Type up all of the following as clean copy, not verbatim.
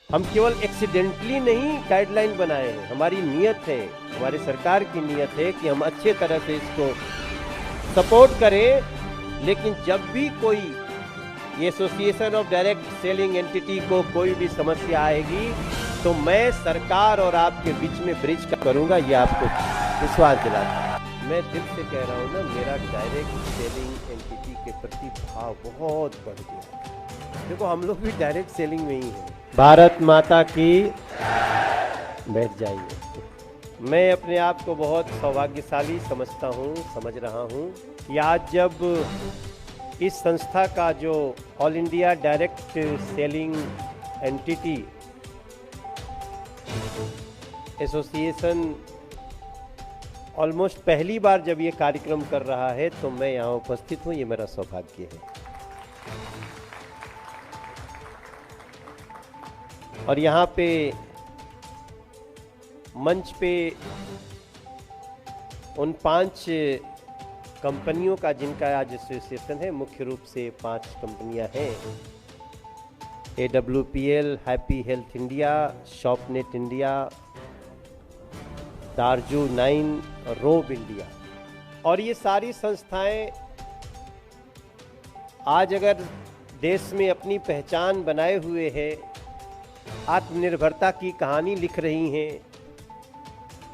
हम केवल एक्सीडेंटली नहीं गाइडलाइन बनाए हैं, हमारी नीयत है, हमारी सरकार की नीयत है कि हम अच्छे तरह से इसको सपोर्ट करें। लेकिन जब भी कोई ये association of direct selling entity को कोई भी समस्या आएगी तो मैं सरकार और आपके बीच में ब्रिज करूंगा, ये आपको विश्वास दिलाता हूं। मैं दिल से कह रहा हूं ना, मेरा डायरेक्ट सेलिंग एंटिटी के प्रति भाव बहुत बढ़ गया। देखो हम लोग भी डायरेक्ट सेलिंग में ही हैं। भारत माता की, बैठ जाइए। मैं अपने आप को बहुत सौभाग्यशाली समझता हूँ, समझ रहा हूँ कि आज जब इस संस्था का जो all India direct selling entity association almost पहली बार जब ये कार्यक्रम कर रहा है तो मैं यहाँ उपस्थित हूँ, ये मेरा सौभाग्य है। और यहाँ पे मंच पे उन 5 कंपनियों का जिनका आज एसोसिएशन है, मुख्य रूप से 5 कंपनियां हैं, AWPL, happy health India, shopnet India, दारजू 9 और रोब इंडिया। और ये सारी संस्थाएं आज अगर देश में अपनी पहचान बनाए हुए है, आत्मनिर्भरता की कहानी लिख रही हैं,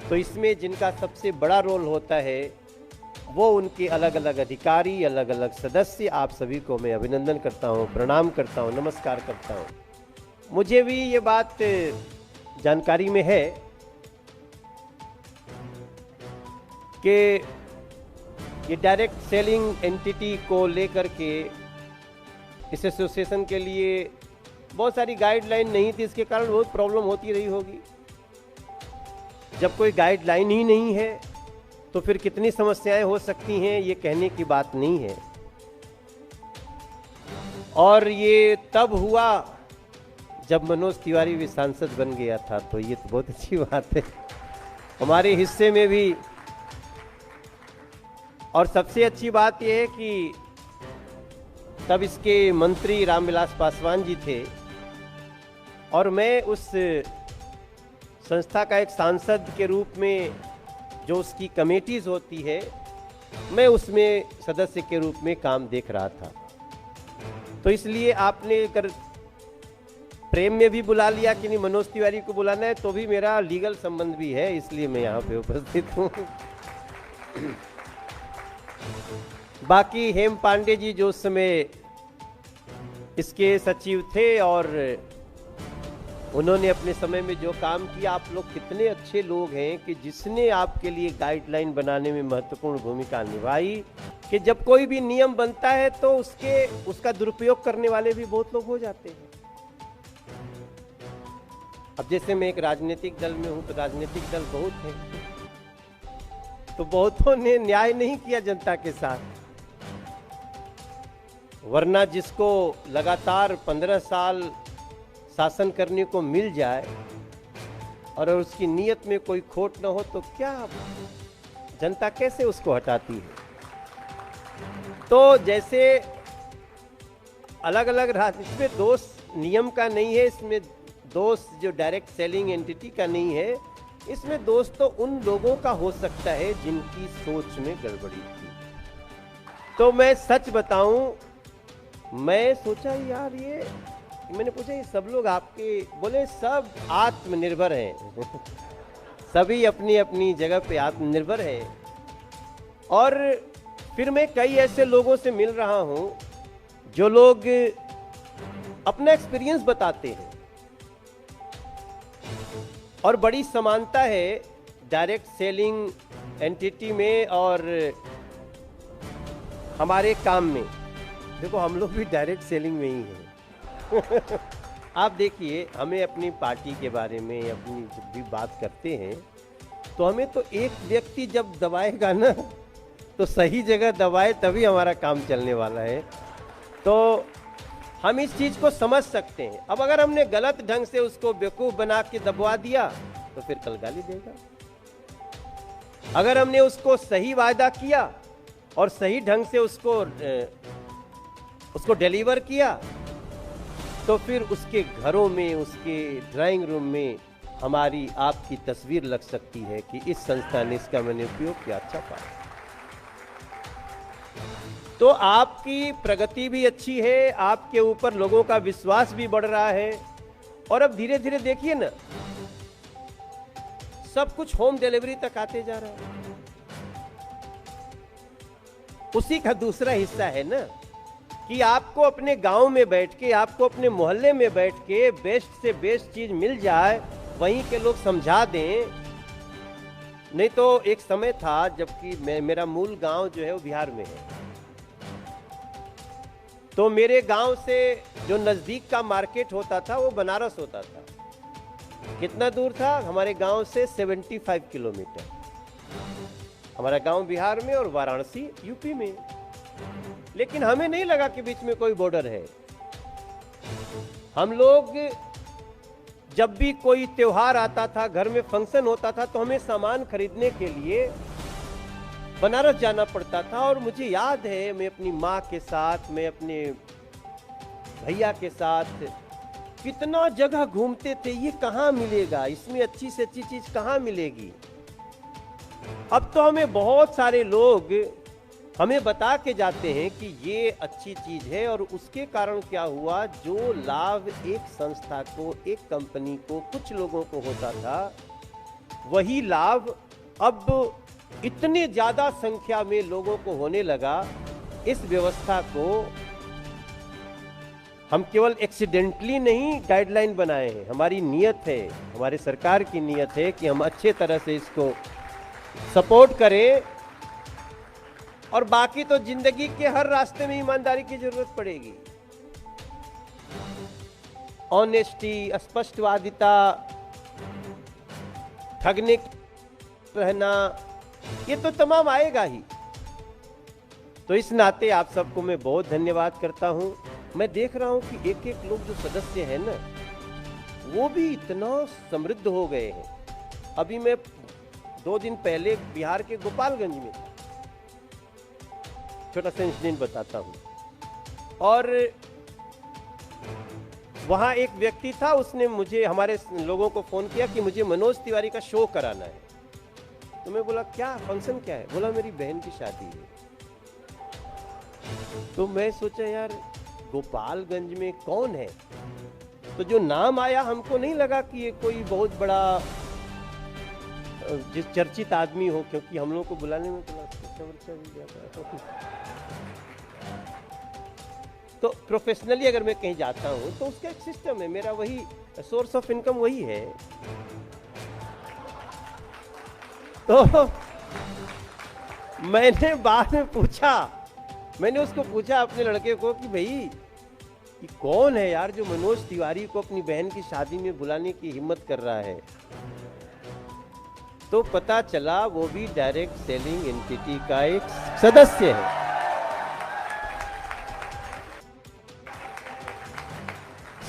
तो इसमें जिनका सबसे बड़ा रोल होता है वो उनके अलग अलग अधिकारी, अलग अलग सदस्य। आप सभी को मैं अभिनंदन करता हूं, प्रणाम करता हूं, नमस्कार करता हूं। मुझे भी ये बात जानकारी में है कि ये डायरेक्ट सेलिंग एंटिटी को लेकर के इस एसोसिएशन के लिए बहुत सारी गाइडलाइन नहीं थी, इसके कारण बहुत प्रॉब्लम होती रही होगी। जब कोई गाइडलाइन ही नहीं है तो फिर कितनी समस्याएं हो सकती हैं, ये कहने की बात नहीं है। और ये तब हुआ जब मनोज तिवारी भी सांसद बन गया था, तो ये तो बहुत अच्छी बात है हमारे हिस्से में भी। और सबसे अच्छी बात यह है कि तब इसके मंत्री रामविलास पासवान जी थे और मैं उस संस्था का एक सांसद के रूप में, जो उसकी कमेटीज होती है, मैं उसमें सदस्य के रूप में काम देख रहा था। तो इसलिए आपने अगर प्रेम में भी बुला लिया कि नहीं मनोज तिवारी को बुलाना है, तो भी मेरा लीगल संबंध भी है, इसलिए मैं यहाँ पे उपस्थित हूँ। बाकी हेम पांडे जी जो उस समय इसके सचिव थे और उन्होंने अपने समय में जो काम किया, आप लोग कितने अच्छे लोग हैं कि जिसने आपके लिए गाइडलाइन बनाने में महत्वपूर्ण भूमिका निभाई, कि जब कोई भी नियम बनता है तो उसका दुरुपयोग करने वाले भी बहुत लोग हो जाते हैं। अब जैसे मैं एक राजनीतिक दल में हूं तो राजनीतिक दल बहुत है, तो बहुतों ने न्याय नहीं किया जनता के साथ। वरना जिसको लगातार 15 साल शासन करने को मिल जाए और उसकी नीयत में कोई खोट न हो तो क्या जनता कैसे उसको हटाती है। तो जैसे अलग अलग इसमें दोष नियम का नहीं है, इसमें दोष जो डायरेक्ट सेलिंग एंटिटी का नहीं है, इसमें दोष तो उन लोगों का हो सकता है जिनकी सोच में गड़बड़ी थी। तो मैं सच बताऊं, मैं सोचा यार मैंने पूछा ये सब लोग आपके, बोले सब आत्मनिर्भर हैं सभी अपनी अपनी जगह पे आत्मनिर्भर हैं। और फिर मैं कई ऐसे लोगों से मिल रहा हूं जो लोग अपना एक्सपीरियंस बताते हैं और बड़ी समानता है डायरेक्ट सेलिंग एंटिटी में और हमारे काम में। देखो हम लोग भी डायरेक्ट सेलिंग में ही हैं आप देखिए, हमें अपनी पार्टी के बारे में अपनी जब भी बात करते हैं तो हमें तो एक व्यक्ति जब दबाएगा ना तो सही जगह दबाए, तभी हमारा काम चलने वाला है। तो हम इस चीज को समझ सकते हैं। अब अगर हमने गलत ढंग से उसको बेवकूफ बना के दबवा दिया तो फिर कल गाली देगा। अगर हमने उसको सही वायदा किया और सही ढंग से उसको डिलीवर किया तो फिर उसके घरों में, उसके ड्राइंग रूम में हमारी आपकी तस्वीर लग सकती है कि इस संस्था ने इसका मैंने उपयोग किया, अच्छा पाया। तो आपकी प्रगति भी अच्छी है, आपके ऊपर लोगों का विश्वास भी बढ़ रहा है, और अब धीरे धीरे देखिए ना, सब कुछ होम डिलीवरी तक आते जा रहा है। उसी का दूसरा हिस्सा है ना कि आपको अपने गांव में बैठ के, आपको अपने मोहल्ले में बैठ के बेस्ट से बेस्ट चीज मिल जाए, वहीं के लोग समझा दें। नहीं तो एक समय था जबकि मेरा मूल गांव जो है वो बिहार में है, तो मेरे गांव से जो नजदीक का मार्केट होता था वो बनारस होता था। कितना दूर था? हमारे गांव से 75 किलोमीटर। हमारा गांव बिहार में और वाराणसी यूपी में, लेकिन हमें नहीं लगा कि बीच में कोई बॉर्डर है। हम लोग जब भी कोई त्योहार आता था, घर में फंक्शन होता था, तो हमें सामान खरीदने के लिए बनारस जाना पड़ता था। और मुझे याद है, मैं अपनी माँ के साथ, मैं अपने भैया के साथ कितना जगह घूमते थे, ये कहाँ मिलेगा, इसमें अच्छी से अच्छी चीज कहाँ मिलेगी। अब तो हमें बहुत सारे लोग हमें बता के जाते हैं कि ये अच्छी चीज है, और उसके कारण क्या हुआ, जो लाभ एक संस्था को, एक कंपनी को, कुछ लोगों को होता था, वही लाभ अब इतने ज्यादा संख्या में लोगों को होने लगा। इस व्यवस्था को हम केवल एक्सीडेंटली नहीं गाइडलाइन बनाए हैं, हमारी नियत है, हमारे सरकार की नियत है कि हम अच्छे तरह से इसको सपोर्ट करें। और बाकी तो जिंदगी के हर रास्ते में ईमानदारी की जरूरत पड़ेगी। ऑनेस्टी, स्पष्टवादिता, ठगने रहना, ये तो तमाम आएगा ही। तो इस नाते आप सबको मैं बहुत धन्यवाद करता हूं। मैं देख रहा हूं कि एक एक लोग जो सदस्य हैं ना, वो भी इतना समृद्ध हो गए हैं। अभी मैं 2 दिन पहले बिहार के गोपालगंज में था, छोटा सा इंसिडेंट बताता हूं। और वहां एक व्यक्ति था, उसने मुझे, हमारे लोगों को फोन किया कि मुझे मनोज तिवारी का शो कराना है। तो मैं बोला क्या फंक्शन क्या है? बोला मेरी बहन की शादी है। तो मैं सोचा यार गोपालगंज में कौन है, तो जो नाम आया हमको नहीं लगा कि ये कोई बहुत बड़ा जिस चर्चित आदमी हो, क्योंकि हम लोगों को बुलाने में तो प्रोफेशनली अगर मैं कहीं जाता हूं तो उसका एक सिस्टम है, मेरा वही सोर्स ऑफ इनकम वही है। तो मैंने बाद में पूछा, मैंने उसको पूछा अपने लड़के को कि भाई कि कौन है यार जो मनोज तिवारी को अपनी बहन की शादी में बुलाने की हिम्मत कर रहा है। तो पता चला वो भी डायरेक्ट सेलिंग एंटिटी का एक सदस्य है।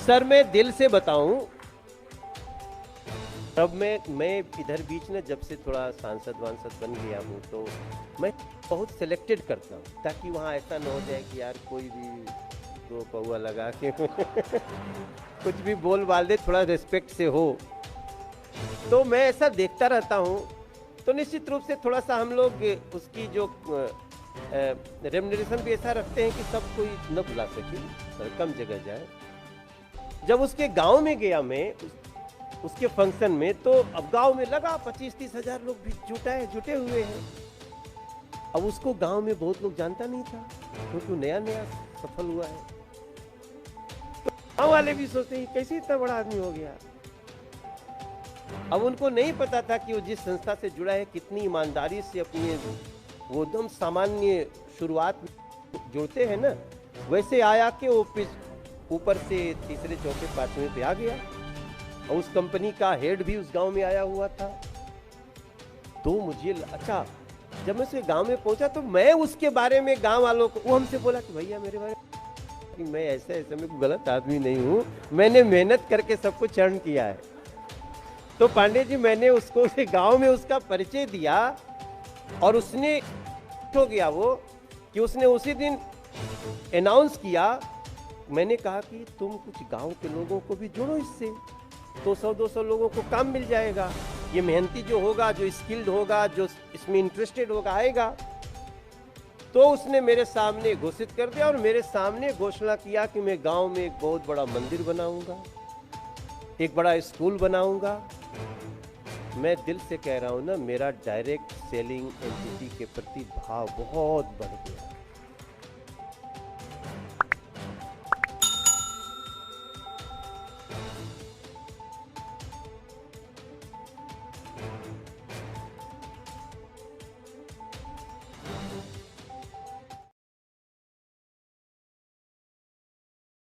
सर मैं दिल से बताऊं, अब मैं इधर बीच में जब से थोड़ा सांसद वांसद बन गया हूं, तो मैं बहुत सिलेक्टेड करता हूं, ताकि वहां ऐसा न हो जाए कि यार कोई भी दो पौआ लगा के कुछ भी बोल बाल दे, थोड़ा रिस्पेक्ट से हो। तो मैं ऐसा देखता रहता हूं। तो निश्चित रूप से थोड़ा सा हम लोग उसकी जो रेम्युनरेशन भी ऐसा रखते हैं कि सब कोई न बुला सके, कम जगह जाए। जब उसके गांव में गया मैं उसके फंक्शन में, तो अब गांव में लगा 25-30 हजार लोग भी जुटे हुए हैं। अब उसको गांव में बहुत लोग जानता नहीं था, क्योंकि वो नया नया सफल हुआ है। तो गांव वाले भी सोचते हैं कैसे इतना बड़ा आदमी हो गया। अब उनको नहीं पता था कि वो जिस संस्था से जुड़ा है कितनी ईमानदारी से अपनी वो एकदम सामान्य शुरुआत जोड़ते हैं ना, वैसे आया कि वो ऊपर से तीसरे चौथे पांचवें पे आ गया। और उस कंपनी का हेड भी उस गांव में आया हुआ था। तो मुझे अच्छा, जब मैं उसके गांव में पहुंचा तो मैं उसके बारे में गांव वालों को, वो हमसे बोला कि भैया मेरे बारे में कि मैं ऐसे मैं कोई गलत आदमी नहीं हूं, मैंने मेहनत करके सब कुछ अर्न किया है। तो पांडे जी मैंने उसको उसे गांव में उसका परिचय दिया, और उसने हो गया वो कि उसने उसी दिन अनाउंस किया मैंने कहा कि तुम कुछ गांव के लोगों को भी जोड़ो इससे, तो 100-200 लोगों को काम मिल जाएगा। ये मेहनती जो होगा, जो स्किल्ड होगा, जो इसमें इंटरेस्टेड होगा, आएगा। तो उसने मेरे सामने घोषित कर दिया और मेरे सामने घोषणा किया कि मैं गांव में एक बहुत बड़ा मंदिर बनाऊंगा, एक बड़ा स्कूल बनाऊंगा। मैं दिल से कह रहा हूं ना, मेरा डायरेक्ट सेलिंग एंटिटी के प्रति भाव बहुत बढ़ गया।